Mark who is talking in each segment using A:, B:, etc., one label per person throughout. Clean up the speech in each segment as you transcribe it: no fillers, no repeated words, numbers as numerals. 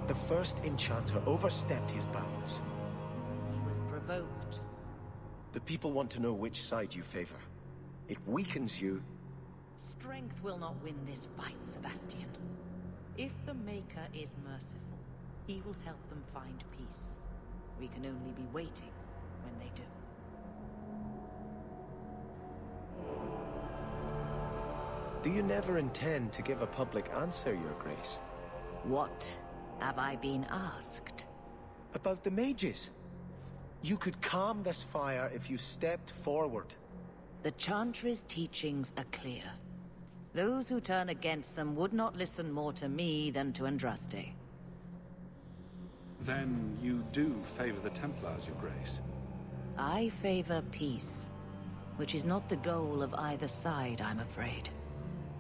A: The first enchanter overstepped his bounds.
B: He was provoked.
A: The people want to know which side you favor. It weakens you.
B: Strength will not win this fight, Sebastian. If the Maker is merciful, he will help them find peace. We can only be waiting when they do.
A: Do you never intend to give a public answer, Your Grace?
B: What have I been asked?
A: About the mages. You could calm this fire if you stepped forward.
B: The Chantry's teachings are clear. Those who turn against them would not listen more to me than to Andraste.
C: Then you do favor the Templars, Your Grace?
B: I favor peace, which is not the goal of either side, I'm afraid.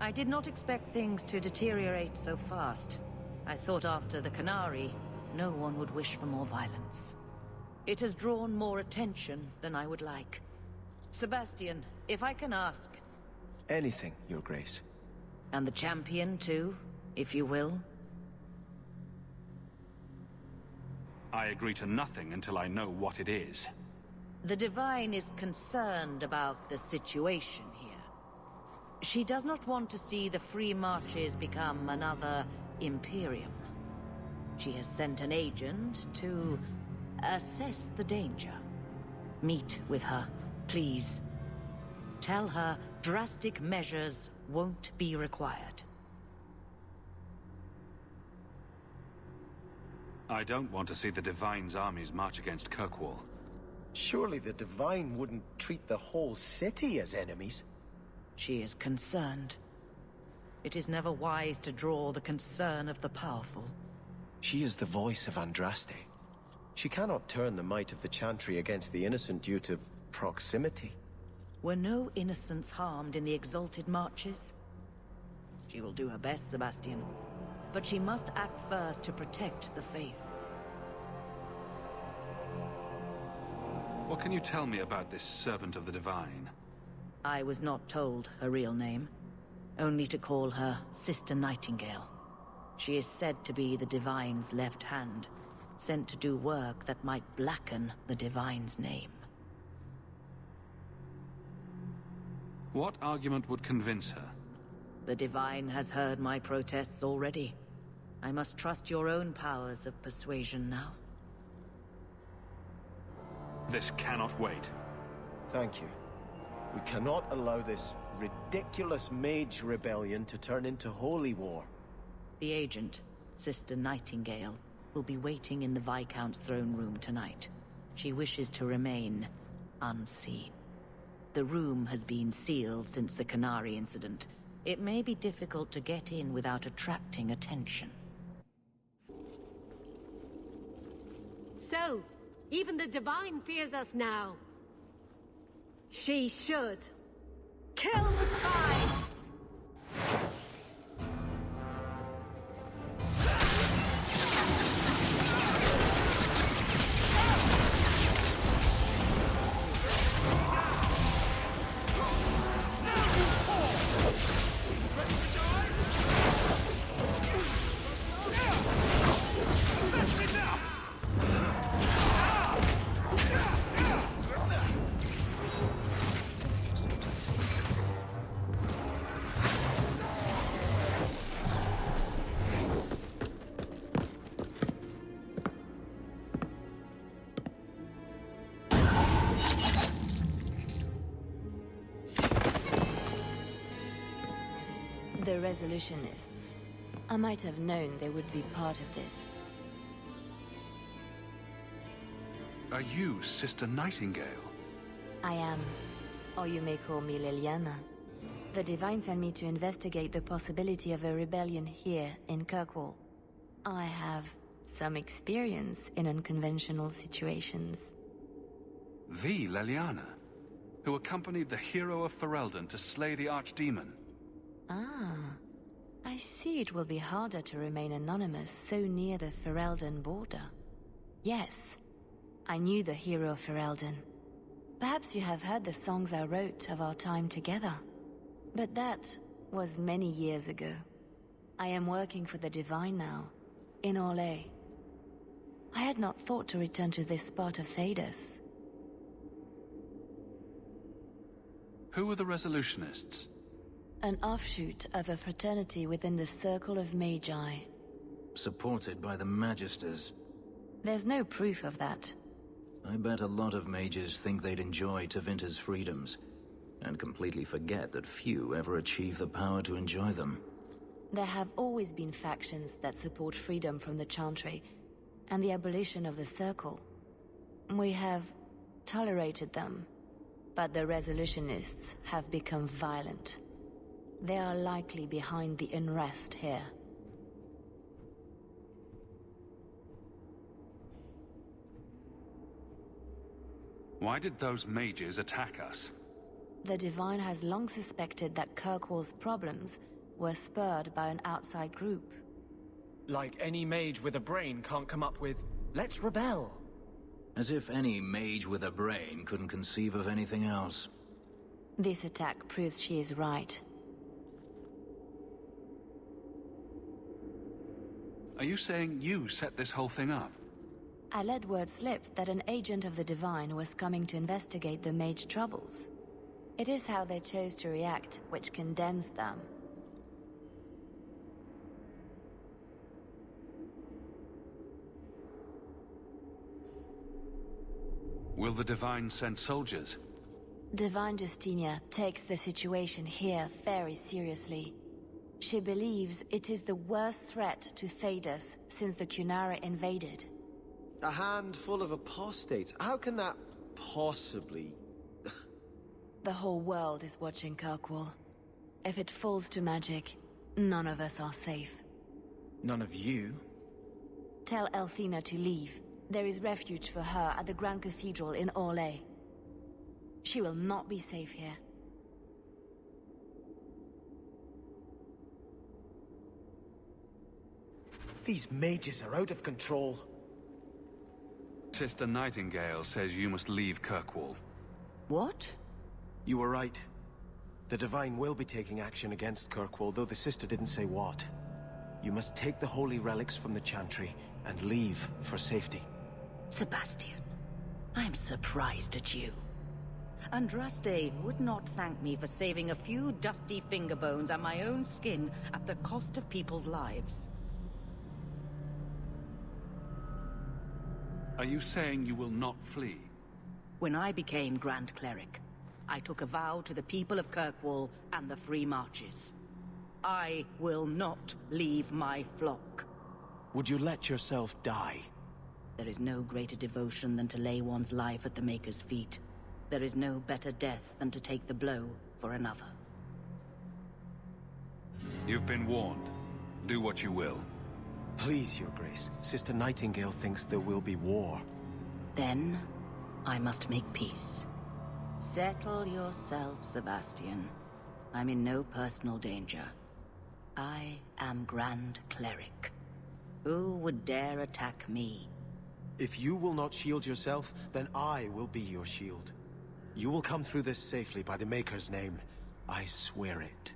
B: I did not expect things to deteriorate so fast. I thought after the Canary, no one would wish for more violence. It has drawn more attention than I would like. Sebastian, if I can ask...
A: Anything, Your Grace.
B: And the champion, too, if you will?
C: I agree to nothing until I know what it is.
B: The Divine is concerned about the situation here. She does not want to see the Free Marches become another Imperium. She has sent an agent to assess the danger. Meet with her, please. Tell her drastic measures won't be required.
C: I don't want to see the Divine's armies march against Kirkwall.
A: Surely the Divine wouldn't treat the whole city as enemies.
B: She is concerned. It is never wise to draw the concern of the powerful.
A: She is the voice of Andraste. She cannot turn the might of the Chantry against the innocent due to proximity.
B: Were no innocents harmed in the exalted marches? She will do her best, Sebastian. But she must act first to protect the faith.
C: What can you tell me about this servant of the Divine?
B: I was not told her real name. Only to call her Sister Nightingale. She is said to be the Divine's left hand, sent to do work that might blacken the Divine's name.
C: What argument would convince her?
B: The Divine has heard my protests already. I must trust your own powers of persuasion now.
C: This cannot wait.
A: Thank you. We cannot allow this ridiculous mage rebellion to turn into holy war.
B: The agent, Sister Nightingale, will be waiting in the Viscount's throne room tonight. She wishes to remain unseen. The room has been sealed since the Canary incident. It may be difficult to get in without attracting attention.
D: So, even the Divine fears us now. She should. Kill the spies!
E: The Resolutionists. I might have known they would be part of this.
C: Are you Sister Nightingale?
E: I am. Or you may call me Liliana. The Divine sent me to investigate the possibility of a rebellion here in Kirkwall. I have some experience in unconventional situations.
C: The Liliana, who accompanied the hero of Ferelden to slay the Archdemon.
E: Ah, I see it will be harder to remain anonymous so near the Ferelden border. Yes, I knew the hero of Ferelden. Perhaps you have heard the songs I wrote of our time together. But that was many years ago. I am working for the Divine now, in Orlais. I had not thought to return to this part of Thedas.
C: Who are the Resolutionists?
E: An offshoot of a fraternity within the Circle of Magi.
F: Supported by the Magisters.
E: There's no proof of that.
F: I bet a lot of mages think they'd enjoy Tevinter's freedoms, and completely forget that few ever achieve the power to enjoy them.
E: There have always been factions that support freedom from the Chantry, and the abolition of the Circle. We have tolerated them, but the Resolutionists have become violent. They are likely behind the unrest here.
C: Why did those mages attack us?
E: The Divine has long suspected that Kirkwall's problems were spurred by an outside group.
G: Like any mage with a brain can't come up with, "Let's rebel."
F: As if any mage with a brain couldn't conceive of anything else.
E: This attack proves she is right.
C: Are you saying you set this whole thing up?
E: I let word slip that an agent of the Divine was coming to investigate the mage troubles. It is how they chose to react which condemns them.
C: Will the Divine send soldiers?
E: Divine Justinia takes the situation here very seriously. She believes it is the worst threat to Thedas since the Cunara invaded.
A: A handful of apostates. How can that possibly...
E: The whole world is watching Kirkwall. If it falls to magic, none of us are safe.
G: None of you?
E: Tell Elthina to leave. There is refuge for her at the Grand Cathedral in Orlais. She will not be safe here.
A: These mages are out of control.
C: Sister Nightingale says you must leave Kirkwall.
B: What?
A: You were right. The Divine will be taking action against Kirkwall, though the sister didn't say what. You must take the holy relics from the Chantry and leave for safety.
B: Sebastian, I'm surprised at you. Andraste would not thank me for saving a few dusty finger bones and my own skin at the cost of people's lives.
C: Are you saying you will not flee?
B: When I became Grand Cleric, I took a vow to the people of Kirkwall and the Free Marches. I will not leave my flock.
A: Would you let yourself die?
B: There is no greater devotion than to lay one's life at the Maker's feet. There is no better death than to take the blow for another.
C: You've been warned. Do what you will.
A: Please, Your Grace. Sister Nightingale thinks there will be war.
B: Then, I must make peace. Settle yourself, Sebastian. I'm in no personal danger. I am Grand Cleric. Who would dare attack me?
A: If you will not shield yourself, then I will be your shield. You will come through this safely by the Maker's name. I swear it.